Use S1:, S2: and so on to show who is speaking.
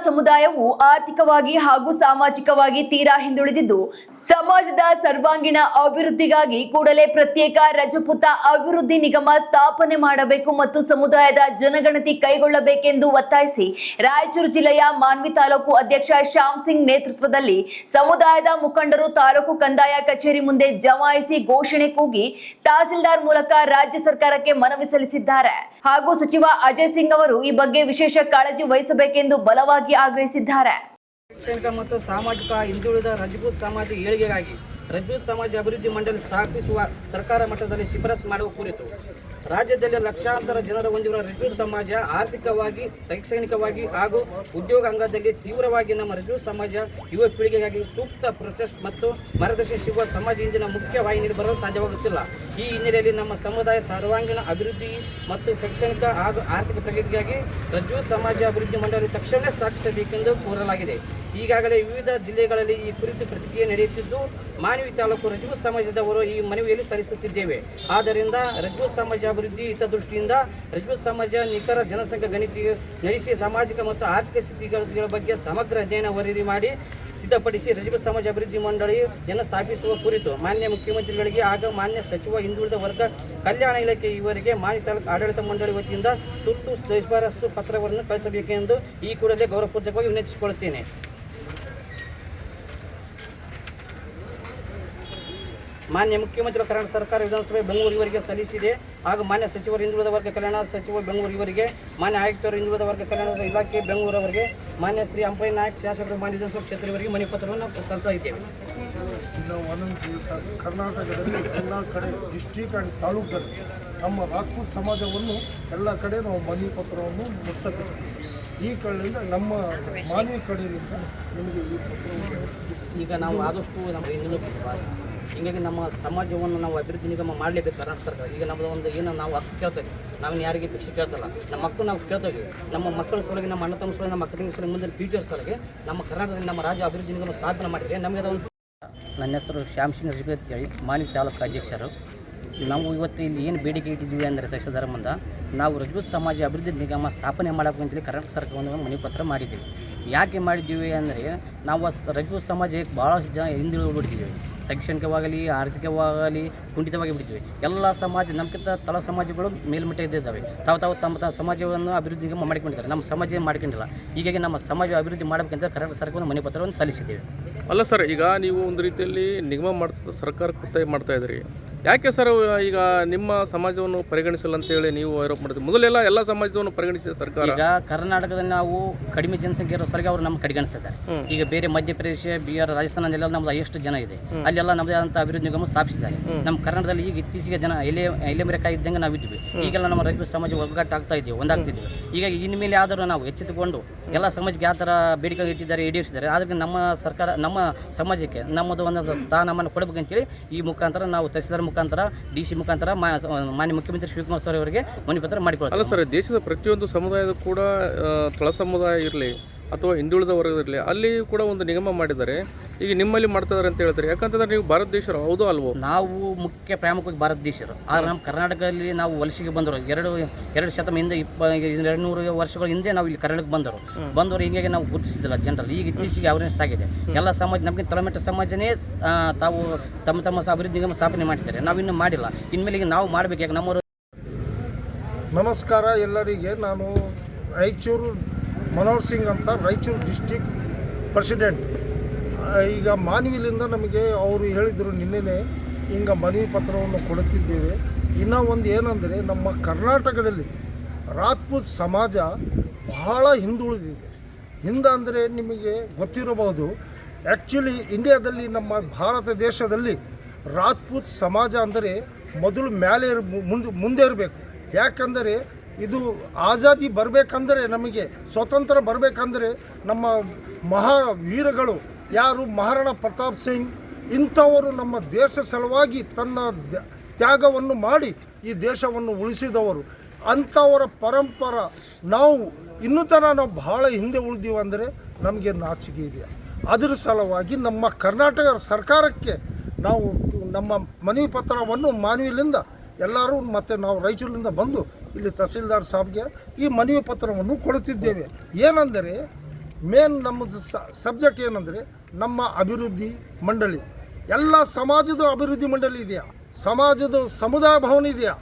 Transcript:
S1: ಸಮುದಾಯವು ಆರ್ಥಿಕವಾಗಿ ಹಾಗೂ ಸಾಮಾಜಿಕವಾಗಿ ತೀರಾ ಹಿಂದುಳಿದಿದ್ದು ಸಮಾಜದ ಸರ್ವಾಂಗೀಣ ಅಭಿವೃದ್ಧಿಗಾಗಿ ಕೂಡಲೇ ಪ್ರತ್ಯೇಕ ರಜಪೂತ ಅಭಿವೃದ್ಧಿ ನಿಗಮ ಸ್ಥಾಪನೆ ಮಾಡಬೇಕು ಮತ್ತು ಸಮುದಾಯದ ಜನಗಣತಿ ಕೈಗೊಳ್ಳಬೇಕೆಂದು ಒತ್ತಾಯಿಸಿ ರಾಯಚೂರು ಜಿಲ್ಲೆಯ ಮಾನ್ವಿ ತಾಲೂಕು ಅಧ್ಯಕ್ಷ ಶ್ಯಾಮ್ ಸಿಂಗ್ ನೇತೃತ್ವದಲ್ಲಿ ಸಮುದಾಯದ ಮುಖಂಡರು ತಾಲೂಕು ಕಂದಾಯ ಕಚೇರಿ ಮುಂದೆ ಜಮಾಯಿಸಿ ಘೋಷಣೆ ಕೂಗಿ ತಹಸೀಲ್ದಾರ್ ಮೂಲಕ ರಾಜ್ಯ ಸರ್ಕಾರಕ್ಕೆ ಮನವಿ ಸಲ್ಲಿಸಿದ್ದಾರೆ ಹಾಗೂ ಸಚಿವ ಅಜಯ್ ಸಿಂಗ್ ಅವರು ಈ ಬಗ್ಗೆ ವಿಶೇಷ ಕಾಳಜಿ ವಹಿಸಬೇಕೆಂದು ಬಲವಾಗಿ ಆಗ್ರಹಿಸಿದ್ದಾರೆ.
S2: ಶೈಕ್ಷಣಿಕ ಮತ್ತು ಸಾಮಾಜಿಕ ಹಿಂದುಳಿದ ರಜಪೂತ್ ಸಮಾಜ ಏಳಿಗೆಗಾಗಿ ರಜಪೂತ್ ಸಮಾಜ ಅಭಿವೃದ್ಧಿ ಮಂಡಳಿ ಸ್ಥಾಪಿಸುವ ಸರ್ಕಾರ ಮಟ್ಟದಲ್ಲಿ ಶಿಫಾರಸು ಮಾಡುವ ಕುರಿತು ರಾಜ್ಯದಲ್ಲಿ ಲಕ್ಷಾಂತರ ಜನರ ಹೊಂದಿರುವ ರಜಪೂತ್ ಸಮಾಜ ಆರ್ಥಿಕವಾಗಿ, ಶೈಕ್ಷಣಿಕವಾಗಿ ಹಾಗೂ ಉದ್ಯೋಗ ಅಂಗದಲ್ಲಿ ತೀವ್ರವಾಗಿ ನಮ್ಮ ರಜಪೂತ್ ಸಮಾಜ ಯುವ ಪೀಳಿಗೆಗಾಗಿ ಸೂಕ್ತ ಪ್ರೊಸೆಸ್ ಮತ್ತು ಮಾರ್ಗದರ್ಶನ ಸಿಗುವ ಸಮಾಜ ಇಂದಿನ ಮುಖ್ಯ ವಾಹಿನಿಯಲ್ಲಿ ಬರಲು ಸಾಧ್ಯವಾಗುತ್ತಿಲ್ಲ. ಈ ಹಿನ್ನೆಲೆಯಲ್ಲಿ ನಮ್ಮ ಸಮುದಾಯ ಸರ್ವಾಂಗೀಣ ಅಭಿವೃದ್ಧಿ ಮತ್ತು ಶೈಕ್ಷಣಿಕ ಹಾಗೂ ಆರ್ಥಿಕ ಪ್ರಗತಿಗಾಗಿ ರಜಪೂತ್ ಸಮಾಜ ಅಭಿವೃದ್ಧಿ ಮಂಡಳಿ ತಕ್ಷಣ ಸ್ಥಾಪಿಸಬೇಕೆಂದು ಕೋರಲಾಗಿದೆ. ಈಗಾಗಲೇ ವಿವಿಧ ಜಿಲ್ಲೆಗಳಲ್ಲಿ ಈ ಕುರಿತು ಪ್ರತಿಕ್ರಿಯೆ ನಡೆಯುತ್ತಿದ್ದು, ಮಾನ್ವಿ ತಾಲೂಕು ರಜಪೂತ್ ಸಮಾಜದವರು ಈ ಮನವಿಯಲ್ಲಿ ಸಲ್ಲಿಸುತ್ತಿದ್ದೇವೆ. ಆದ್ದರಿಂದ ರಜಪೂತ್ ಸಮಾಜ ಅಭಿವೃದ್ಧಿ ಹಿತದೃಷ್ಟಿಯಿಂದ ರಜಪೂತ್ ಸಮಾಜ ನಿಖರ ಜನಸಂಖ್ಯಾ ಗಣತಿ ನಡೆಸಿ ಸಾಮಾಜಿಕ ಮತ್ತು ಆರ್ಥಿಕ ಸ್ಥಿತಿಗತಿಗಳ ಬಗ್ಗೆ ಸಮಗ್ರ ಅಧ್ಯಯನ ವರದಿ ಮಾಡಿ ಸಿದ್ಧಪಡಿಸಿ ರಜಪೂತ್ ಸಮಾಜ ಅಭಿವೃದ್ಧಿ ಮಂಡಳಿಯನ್ನು ಸ್ಥಾಪಿಸುವ ಕುರಿತು ಮಾನ್ಯ ಮುಖ್ಯಮಂತ್ರಿಗಳಿಗೆ ಹಾಗೂ ಮಾನ್ಯ ಸಚಿವ ಹಿಂದುಳಿದ ವರ್ಗ ಕಲ್ಯಾಣ ಇಲಾಖೆ ಇವರಿಗೆ ಮಾನ್ಯ ತಾಲೂಕು ಆಡಳಿತ ಮಂಡಳಿ ವತಿಯಿಂದ ತುರ್ತು ಶಿಫಾರಸು ಪತ್ರವನ್ನು ಕಳಿಸಬೇಕೆಂದು ಈ ಕೂಡಲೇ ಗೌರವಪೂರ್ವಕವಾಗಿ ವಿನಂತಿಸಿಕೊಳ್ಳುತ್ತೇನೆ. ಮಾನ್ಯ ಮುಖ್ಯಮಂತ್ರಿ ಕರ್ನಾಟಕ ಸರ್ಕಾರ ವಿಧಾನಸಭೆ ಬೆಂಗಳೂರು ಇವರಿಗೆ ಸಲ್ಲಿಸಿದೆ ಹಾಗೂ ಮಾನ್ಯ ಸಚಿವರು ಹಿಂದುಳಿದ ವರ್ಗ ಕಲ್ಯಾಣ ಸಚಿವ ಬೆಂಗಳೂರು ಇವರಿಗೆ, ಮಾನ್ಯ ಆಯುಕ್ತರು ಹಿಂದುಳಿದ ವರ್ಗ ಕಲ್ಯಾಣ ಇಲಾಖೆ ಬೆಂಗಳೂರು ಅವರಿಗೆ, ಮಾನ್ಯ ಶ್ರೀ ಅಂಪೈ ನಾಯಕ್ ಶಾಸಕರು ಮಾನ್ಯ ವಿಧಾನಸಭಾ ಕ್ಷೇತ್ರ ಇವರಿಗೆ ಮನವಿ ಪತ್ರವನ್ನು ಸಲ್ಲಿಸಿದ್ದೇವೆ.
S3: ಇನ್ನು ಒಂದೊಂದು ದಿವಸ ಕರ್ನಾಟಕದಲ್ಲಿ ಎಲ್ಲ ಕಡೆ ಡಿಸ್ಟ್ರಿಕ್ಟ್ ಆ್ಯಂಡ್ ತಾಲೂಕಲ್ಲಿ ನಮ್ಮ ರಾಜಪೂತ್ ಸಮಾಜವನ್ನು ಎಲ್ಲ ಕಡೆ ನಾವು ಮನವಿ ಪತ್ರವನ್ನು ಮುಗಿಸಬೇಕು. ಈ ಕಡೆಯಿಂದ ನಮ್ಮ ಮಾನವಿ ಕಡೆಯಿಂದ ನಿಮಗೆ ಈ ಪತ್ರವನ್ನು
S2: ಈಗ ನಾವು ಆದಷ್ಟು ನಮ್ಮ ಹೀಗಾಗಿ ನಮ್ಮ ಸಮಾಜವನ್ನು ನಾವು ಅಭಿವೃದ್ಧಿ ನಿಗಮ ಮಾಡಲೇಬೇಕು ಕರ್ನಾಟಕ ಸರ್ಕಾರ. ಈಗ ನಮ್ಮದು ಒಂದು ಏನು ನಾವು ಹಕ್ಕು ಕೇಳ್ತೇವೆ, ನಾವೇನು ಯಾರಿಗೆ ಭಿಕ್ಷೆ ಕೇಳ್ತಲ್ಲ, ನಮ್ಮ ಮಕ್ಕಳು ನಾವು ಕೇಳ್ತೇವೆ. ನಮ್ಮ ಮಕ್ಕಳ ಸಲುವಾಗಿ, ನಮ್ಮ ಅಣ್ಣ ತಮ್ಮ ಸಲುವಾಗಿ, ನಮ್ಮ ಅಕ್ಕನ ಸಲುವಾಗಿ, ಮುಂದಿನ ಫ್ಯೂಚರ್ ಸಲುವಾಗಿ ನಮ್ಮ ಕರ್ನಾಟಕದಲ್ಲಿ ನಮ್ಮ ರಾಜ್ಯ ಅಭಿವೃದ್ಧಿ ನಿಗಮ ಸ್ಥಾಪನೆ ಮಾಡಿದರೆ ನಮಗೆ ಅದೊಂದು. ನನ್ನ ಹೆಸರು ಶ್ಯಾಮ್ ಸಿಂಗ್ ರಜಪೂತ್ ಹೇಳಿ, ಮಾನ್ವಿ ತಾಲೂಕು ಅಧ್ಯಕ್ಷರು. ನಾವು ಇವತ್ತು ಇಲ್ಲಿ ಏನು ಬೇಡಿಕೆ ಇಟ್ಟಿದ್ದೀವಿ ಅಂದರೆ ತಹಸೀಲ್ದಾರ್ ಮುಂದೆ ನಾವು ರಜಪೂತ್ ಸಮಾಜ ಅಭಿವೃದ್ಧಿ ನಿಗಮ ಸ್ಥಾಪನೆ ಮಾಡಬೇಕು ಅಂತೇಳಿ ಕರ್ನಾಟಕ ಸರ್ಕಾರವನ್ನು ಮನವಿ ಪತ್ರ ಮಾಡಿದ್ದೀವಿ. ಯಾಕೆ ಮಾಡಿದ್ದೀವಿ ಅಂದರೆ ನಾವು ರಜಪೂತ್ ಸಮಾಜಕ್ಕೆ ಭಾಳಷ್ಟು ಜನ ಹಿಂದುಳಿದುಬಿಟ್ಟಿದ್ದೀವಿ. ಶೈಕ್ಷಣಿಕವಾಗಲಿ, ಆರ್ಥಿಕವಾಗಲಿ ಕುಂಠಿತವಾಗಿ ಬಿಡ್ತೀವಿ. ಎಲ್ಲ ಸಮಾಜ ನಮ್ಗಿಂತ ತಳ ಸಮಾಜಗಳು ಮೇಲ್ಮಟ್ಟದಿದ್ದಾವೆ. ತಾವು ತಮ್ಮ ಸಮಾಜವನ್ನು ಅಭಿವೃದ್ಧಿ ನಿಗಮ ಮಾಡಿಕೊಂಡಿದ್ದಾರೆ, ನಮ್ಮ ಸಮಾಜ ಮಾಡಿಕೊಂಡಿಲ್ಲ. ಹೀಗಾಗಿ ನಮ್ಮ ಸಮಾಜ ಅಭಿವೃದ್ಧಿ ಮಾಡಬೇಕಂತ ಕರ್ನಾಟಕ ಸರ್ಕಾರದ ಮನವಿ ಪತ್ರವನ್ನು ಸಲ್ಲಿಸಿದ್ದೇವೆ.
S4: ಅಲ್ಲ ಸರ್, ಈಗ ನೀವು ಒಂದು ರೀತಿಯಲ್ಲಿ ನಿಗಮ ಮಾಡ್ತಾ ಸರ್ಕಾರಕ್ಕೆ ಒತ್ತಾಯ ಮಾಡ್ತಾ ಇದ್ದೀರಿ. ಯಾಕೆ ಸರ್ ಈಗ ನಿಮ್ಮ ಸಮಾಜವನ್ನು ಪರಿಗಣಿಸಲ್ಲ ಅಂತೇಳಿ ನೀವು ಆರೋಪ ಮಾಡ್ತೀವಿ? ಮೊದಲೆಲ್ಲ ಎಲ್ಲ ಸಮಾಜವನ್ನು ಪರಿಗಣಿಸಿದ ಸರ್ಕಾರ.
S2: ಈಗ ಕರ್ನಾಟಕದಲ್ಲಿ ನಾವು ಕಡಿಮೆ ಜನಸಂಖ್ಯೆ ಇರೋ ಸಲುವಾಗಿ ಅವರು ನಮ್ಗೆ ಕಡೆಗಣಿಸ್ತಿದ್ದಾರೆ. ಈಗ ಬೇರೆ ಮಧ್ಯಪ್ರದೇಶ, ಬಿಹಾರ, ರಾಜಸ್ಥಾನದಲ್ಲೆಲ್ಲ ನಮ್ದು ಎಷ್ಟು ಜನ ಇದೆ, ಅಲ್ಲೆಲ್ಲ ನಮ್ಮದೇ ಆದಂಥ ಅಭಿವೃದ್ಧಿ ನಿಗಮ ಸ್ಥಾಪಿಸಿದ್ದಾರೆ. ನಮ್ಮ ಕರ್ನಾಟಕದಲ್ಲಿ ಈಗ ಇತ್ತೀಚೆಗೆ ಜನ ಎಲೆ ಮೆರೆಕಾಯಿ ಇದ್ದಂಗೆ ನಾವು ಇದ್ವಿ. ಈಗೆಲ್ಲ ನಮ್ಮ ರಜಪೂತ್ ಸಮಾಜ ಒಗ್ಗಟ್ಟಾಗ್ತಾ ಇದ್ದೀವಿ, ಒಂದಾಗ್ತಿದ್ದೀವಿ. ಈಗ ಇನ್ಮೇಲೆ ಆದರೂ ನಾವು ಎಚ್ಚೆತ್ತುಕೊಂಡು ಎಲ್ಲ ಸಮಾಜಕ್ಕೆ ಯಾವ ಥರ ಬೇಡಿಕೆ ಇಟ್ಟಿದ್ದಾರೆ, ಈಡೇರಿಸಿದ್ದಾರೆ. ಅದಕ್ಕೆ ನಮ್ಮ ಸರ್ಕಾರ, ನಮ್ಮ ಸಮಾಜಕ್ಕೆ ನಮ್ಮದು ಒಂದು ಸ್ಥಾನಮಾನ ಕೊಡಬೇಕಂತೇಳಿ ಈ ಮುಖಾಂತರ ನಾವು ತಹಸೀಲ್ದಾರ್ ಮುಖಾಂತರ, DC ಮುಖಾಂತರ ಮಾನ್ಯ ಮುಖ್ಯಮಂತ್ರಿ ಶಿವಕುಮಾರ್ ಸರ್ ಅವರಿಗೆ ಮನವಿ ಪತ್ರ ಮಾಡಿಕೊಡ್ತಾರೆ.
S4: ಅಲ್ಲ ಸರ್, ದೇಶದ ಪ್ರತಿಯೊಂದು ಸಮುದಾಯದ ಕೂಡ ತಳ ಸಮುದಾಯ ಇರಲಿ ಅಥವಾ ಹಿಂದುಳಿದ ವರ್ಗ ಇರಲಿ, ಅಲ್ಲಿ ಕೂಡ ಒಂದು ನಿಗಮ ಮಾಡಿದ್ದಾರೆ. ಈಗ ನಿಮ್ಮಲ್ಲಿ ಮಾಡ್ತಾ ಇದ್ದಾರೆ ಅಂತ ಹೇಳ್ತಾರೆ. ಯಾಕಂತಂದ್ರೆ ನೀವು ಭಾರತ ದೇಶರು ಹೌದು ಅಲ್ವೋ?
S2: ನಾವು ಮುಖ್ಯ ಪ್ರಾಮುಖ್ಯವಾಗಿ ಭಾರತ ದೇಶರು. ಆದರೆ ನಮ್ಮ ಕರ್ನಾಟಕದಲ್ಲಿ ನಾವು ವಲಸಿಗೆ ಬಂದರು. ಎರಡು ಶತಮಾನ ಹಿಂದೆ 200 ವರ್ಷಗಳ ಹಿಂದೆ ನಾವು ಇಲ್ಲಿ ಕರ್ನಾಟಕಕ್ಕೆ ಬಂದವರು ಹೀಗಾಗಿ ನಾವು ಗುರುತಿಸಿದಿಲ್ಲ ಜನರಲ್ಲಿ. ಈಗ ಇತ್ತೀಚೆಗೆ ಅವೇರ್ನೆಸ್ ಆಗಿದೆ. ಎಲ್ಲ ಸಮಾಜ, ನಮಗೆ ತಳಮಟ್ಟ ಸಮಾಜನೇ ತಾವು ತಮ್ಮ ಅಭಿವೃದ್ಧಿ ನಿಗಮ ಸ್ಥಾಪನೆ ಮಾಡಿದ್ದಾರೆ. ನಾವು ಇನ್ನೂ ಮಾಡಿಲ್ಲ. ಇನ್ಮೇಲೆ ಈಗ ನಾವು ಮಾಡಬೇಕು. ಯಾಕೆ ನಮ್ಮವರು.
S3: ನಮಸ್ಕಾರ ಎಲ್ಲರಿಗೆ. ನಾನು ರಾಯಚೂರು ಮನೋಹರ್ ಸಿಂಗ್ ಅಂತ, ರಾಯಚೂರು ಡಿಸ್ಟ್ರಿಕ್ಟ್ ಪ್ರೆಸಿಡೆಂಟ್. ಈಗ ಮಾನ್ವಿಲಿಂದ ನಮಗೆ ಅವರು ಹೇಳಿದರು ನಿನ್ನೆನೇ ಹಿಂಗೆ ಮನವಿ ಪತ್ರವನ್ನು ಕೊಡುತ್ತಿದ್ದೇವೆ. ಇನ್ನೂ ಒಂದು ಏನಂದರೆ ನಮ್ಮ ಕರ್ನಾಟಕದಲ್ಲಿ ರಾಜಪೂತ್ ಸಮಾಜ ಬಹಳ ಹಿಂದುಳಿದಿದೆ. ಅಂದರೆ ನಿಮಗೆ ಗೊತ್ತಿರಬಹುದು, ಆ್ಯಕ್ಚುಲಿ ಇಂಡಿಯಾದಲ್ಲಿ, ನಮ್ಮ ಭಾರತ ದೇಶದಲ್ಲಿ ರಾಜಪೂತ್ ಸಮಾಜ ಅಂದರೆ ಮೊದಲು ಮೇಲೆ ಮುಂದೆ ಇರಬೇಕು. ಯಾಕಂದರೆ ಇದು ಆಜಾದಿ ಬರಬೇಕಂದ್ರೆ, ನಮಗೆ ಸ್ವತಂತ್ರ ಬರಬೇಕಂದ್ರೆ ನಮ್ಮ ಮಹಾವೀರಗಳು ಯಾರು, ಮಹಾರಾಣಾ ಪ್ರತಾಪ್ ಸಿಂಗ್ ಇಂಥವರು ನಮ್ಮ ದೇಶ ಸಲುವಾಗಿ ತನ್ನ ತ್ಯಾಗವನ್ನು ಮಾಡಿ ಈ ದೇಶವನ್ನು ಉಳಿಸಿದವರು. ಅಂಥವರ ಪರಂಪರ ನಾವು ಇನ್ನೂ ತನಕ ನಾವು ಬಹಳ ಹಿಂದೆ ಉಳಿದೀವಿ ಅಂದರೆ ನಮಗೆ ನಾಚಿಕೆ ಇದೆ. ಅದರ ಸಲುವಾಗಿ ನಮ್ಮ ಕರ್ನಾಟಕ ಸರ್ಕಾರಕ್ಕೆ ನಾವು ನಮ್ಮ ಮನವಿ ಪತ್ರವನ್ನು ಮಾನ್ವಿಲಿಂದ ಎಲ್ಲರೂ ಮತ್ತು ನಾವು ರಾಯಚೂರಿನಿಂದ ಬಂದು ಇಲ್ಲಿ ತಹಸೀಲ್ದಾರ್ ಸಾಬ್ಗೆ ಈ ಮನವಿ ಪತ್ರವನ್ನು ಕೊಡುತ್ತಿದ್ದೇವೆ. ಏನೆಂದರೆ ಮೇನ್ ನಮ್ಮದು ಸಬ್ಜೆಕ್ಟ್ ಏನಂದರೆ ನಮ್ಮ ಅಭಿವೃದ್ಧಿ ಮಂಡಳಿ, ಎಲ್ಲ ಸಮಾಜದ ಅಭಿವೃದ್ಧಿ ಮಂಡಳಿ ಇದೆಯಾ, ಸಮಾಜದ ಸಮುದಾಯ ಭವನ ಇದೆಯಾ,